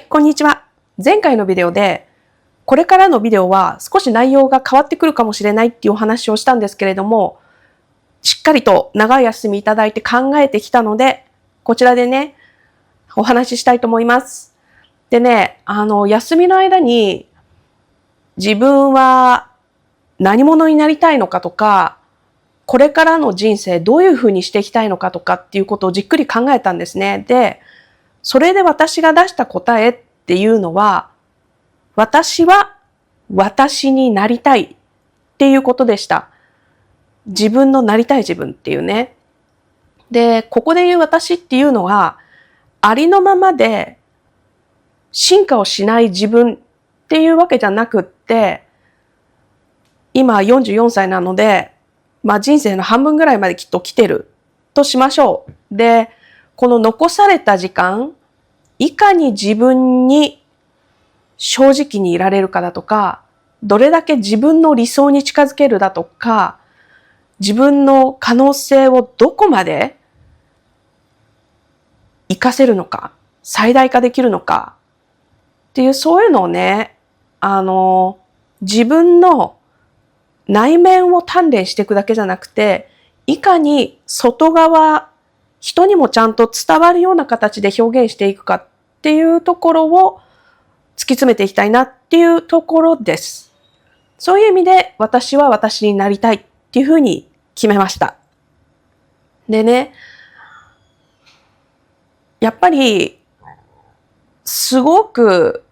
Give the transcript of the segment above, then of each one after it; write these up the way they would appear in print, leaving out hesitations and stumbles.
こんにちは。前回のビデオで、これからのビデオは少し内容が変わってくるかもしれないっていうお話をしたんですけれども、しっかりと長い休みいただいて考えてきたので、こちらでね、お話ししたいと思います。でね、休みの間に自分は何者になりたいのかとか、これからの人生どういうふうにしていきたいのかとかっていうことをじっくり考えたんですね。で、それで私が出した答えっていうのは、私は私になりたいっていうことでした。自分のなりたい自分っていうね。で、ここで言う私っていうのは、ありのままで進化をしない自分っていうわけじゃなくって、今44歳なので、人生の半分ぐらいまできっと来てるとしましょう。で、この残された時間、いかに自分に正直にいられるかだとか、どれだけ自分の理想に近づけるだとか、自分の可能性をどこまで活かせるのか、最大化できるのかっていう、そういうのをね、自分の内面を鍛錬していくだけじゃなくて、いかに外側、人にもちゃんと伝わるような形で表現していくかっていうところを突き詰めていきたいなっていうところです。そういう意味で私は私になりたいっていうふうに決めました。でね、やっぱりすごく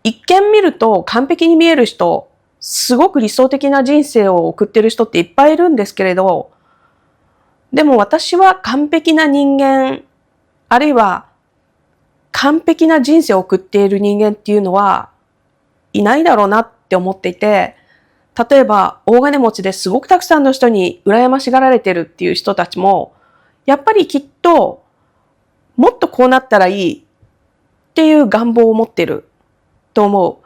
一見見ると完璧に見える人、すごく理想的な人生を送ってる人っていっぱいいるんですけれど、でも私は完璧な人間、あるいは完璧な人生を送っている人間っていうのはいないだろうなって思っていて、例えば大金持ちですごくたくさんの人に羨ましがられてるっていう人たちも、やっぱりきっともっとこうなったらいいっていう願望を持ってると思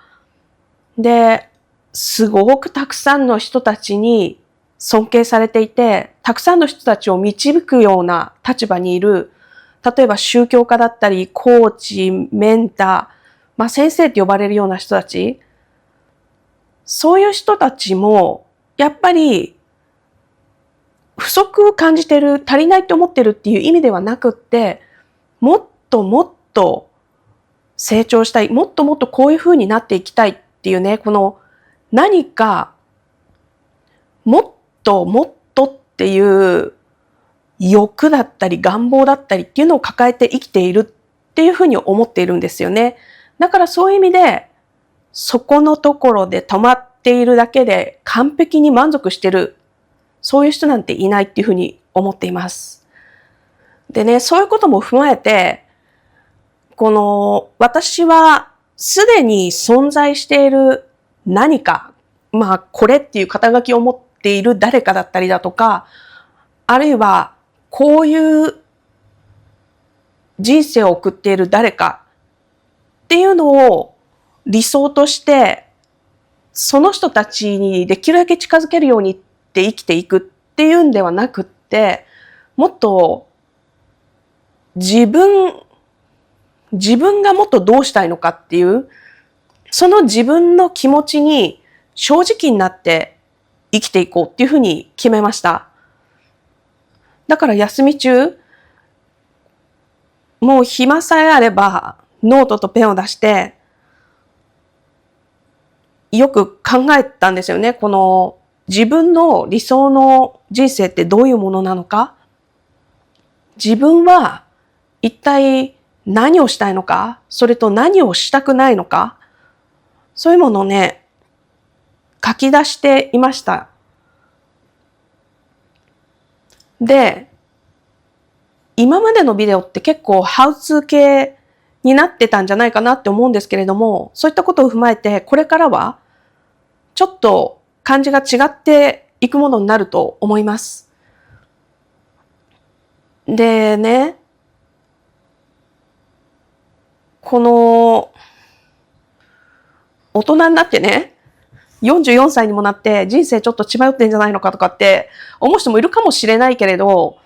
う。で、すごくたくさんの人たちに尊敬されていて、たくさんの人たちを導くような立場にいる、例えば宗教家だったり、コーチ、メンター、先生って呼ばれるような人たち、そういう人たちも、やっぱり不足を感じてる、足りないと思ってるっていう意味ではなくって、もっともっと成長したい、もっともっとこういう風になっていきたいっていうね、この何かもっともっとっていう欲だったり願望だったりっていうのを抱えて生きているっていう風に思っているんですよね。だからそういう意味で、そこのところで止まっているだけで完璧に満足してる、そういう人なんていないっていう風に思っています。でね、そういうことも踏まえて、私はすでに存在している何か、これっていう肩書きを持っている誰かだったりだとか、あるいはこういう人生を送っている誰かっていうのを理想として、その人たちにできるだけ近づけるようにって生きていくっていうんではなくって、もっと自分がもっとどうしたいのかっていう、その自分の気持ちに正直になって生きていこうっていうふうに決めました。だから休み中、もう暇さえあればノートとペンを出して、よく考えたんですよね。この自分の理想の人生ってどういうものなのか、自分は一体何をしたいのか、それと何をしたくないのか、そういうものをね、書き出していました。で、今までのビデオって結構ハウツー系になってたんじゃないかなって思うんですけれども、そういったことを踏まえて、これからはちょっと感じが違っていくものになると思います。でね、この大人になってね、44歳にもなって人生ちょっと血迷ってんじゃないのかとかって思う人もいるかもしれないけれど、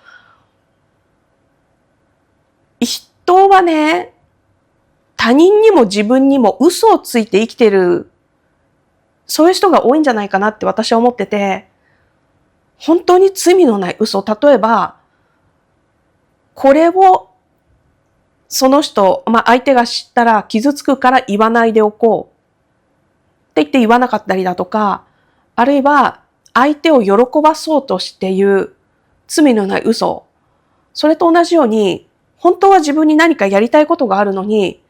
人はね、他他人にも自分にも嘘をついて生きてる、そういう人が多いんじゃないかなって私は思ってて、本当に罪のない嘘。例えば、これをその人、相手が知ったら傷つくから言わないでおこうって言って言わなかったりだとか、あるいは相手を喜ばそうとして言う罪のない嘘。それと同じように、本当は自分に何かやりたいことがあるのに、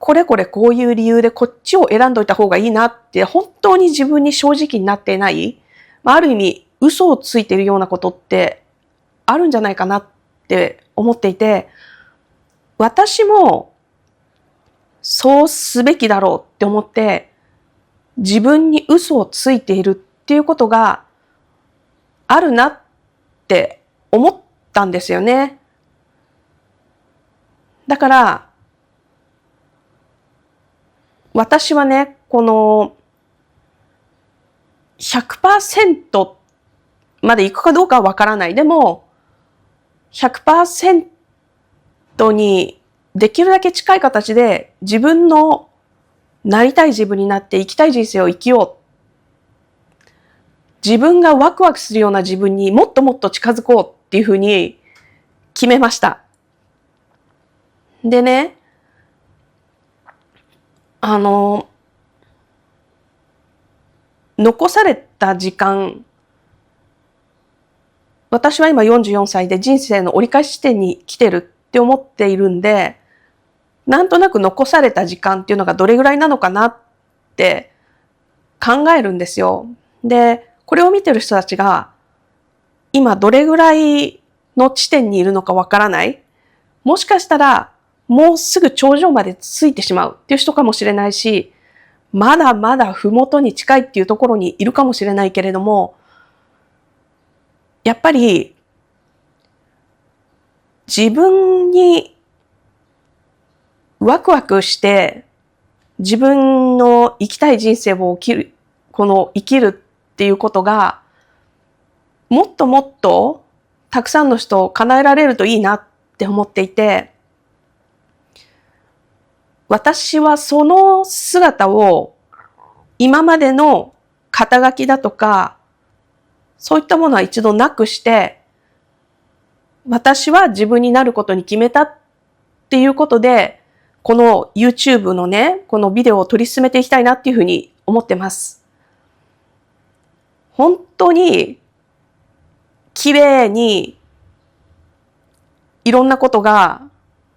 これこういう理由でこっちを選んどいた方がいいなって本当に自分に正直になっていない。ある意味嘘をついているようなことってあるんじゃないかなって思っていて、私もそうすべきだろうって思って自分に嘘をついているっていうことがあるなって思ったんですよね。だから私はね、この 100% までいくかどうかはわからない。でも 100% にできるだけ近い形で自分のなりたい自分になって生きたい人生を生きよう。自分がワクワクするような自分にもっともっと近づこうっていうふうに決めました。でね、残された時間、私は今44歳で人生の折り返し地点に来てるって思っているんで、なんとなく残された時間っていうのがどれぐらいなのかなって考えるんですよ。で、これを見てる人たちが今どれぐらいの地点にいるのかわからない。もしかしたらもうすぐ頂上まで着いてしまうっていう人かもしれないし、まだまだ麓に近いっていうところにいるかもしれないけれども、やっぱり自分にワクワクして自分の生きたい人生を生きるっていうことがもっともっとたくさんの人を叶えられるといいなって思っていて、私はその姿を今までの肩書きだとかそういったものは一度なくして、私は自分になることに決めたっていうことで、この YouTube のね、このビデオを取り進めていきたいなっていうふうに思ってます。本当に綺麗にいろんなことが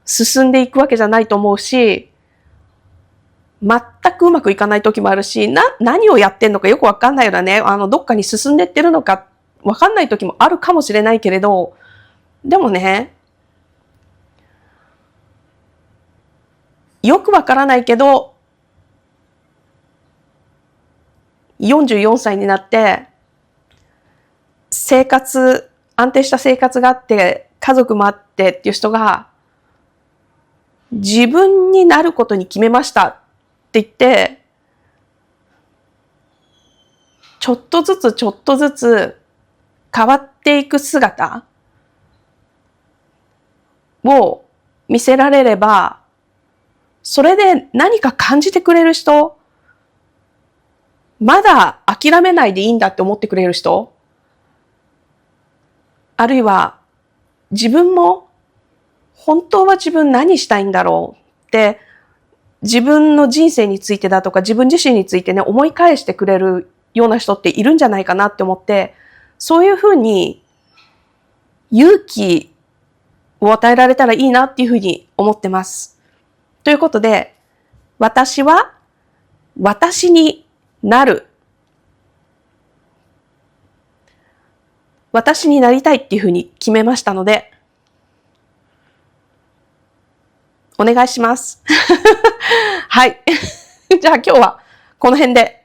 進んでいくわけじゃないと思うし、全くうまくいかない時もあるし、何をやってんのかよくわかんないようなね、どっかに進んでってるのかわかんない時もあるかもしれないけれど、でもね、よくわからないけど、44歳になって、安定した生活があって、家族もあってっていう人が、自分になることに決めましたって言って、ちょっとずつ変わっていく姿を見せられれば、それで何か感じてくれる人、まだ諦めないでいいんだって思ってくれる人、あるいは自分も本当は自分何したいんだろうって自分の人生についてだとか自分自身についてね思い返してくれるような人っているんじゃないかなって思って、そういうふうに勇気を与えられたらいいなっていうふうに思ってます。ということで、私は私になる。私になりたいっていうふうに決めましたので、お願いします。はい。じゃあ今日はこの辺で。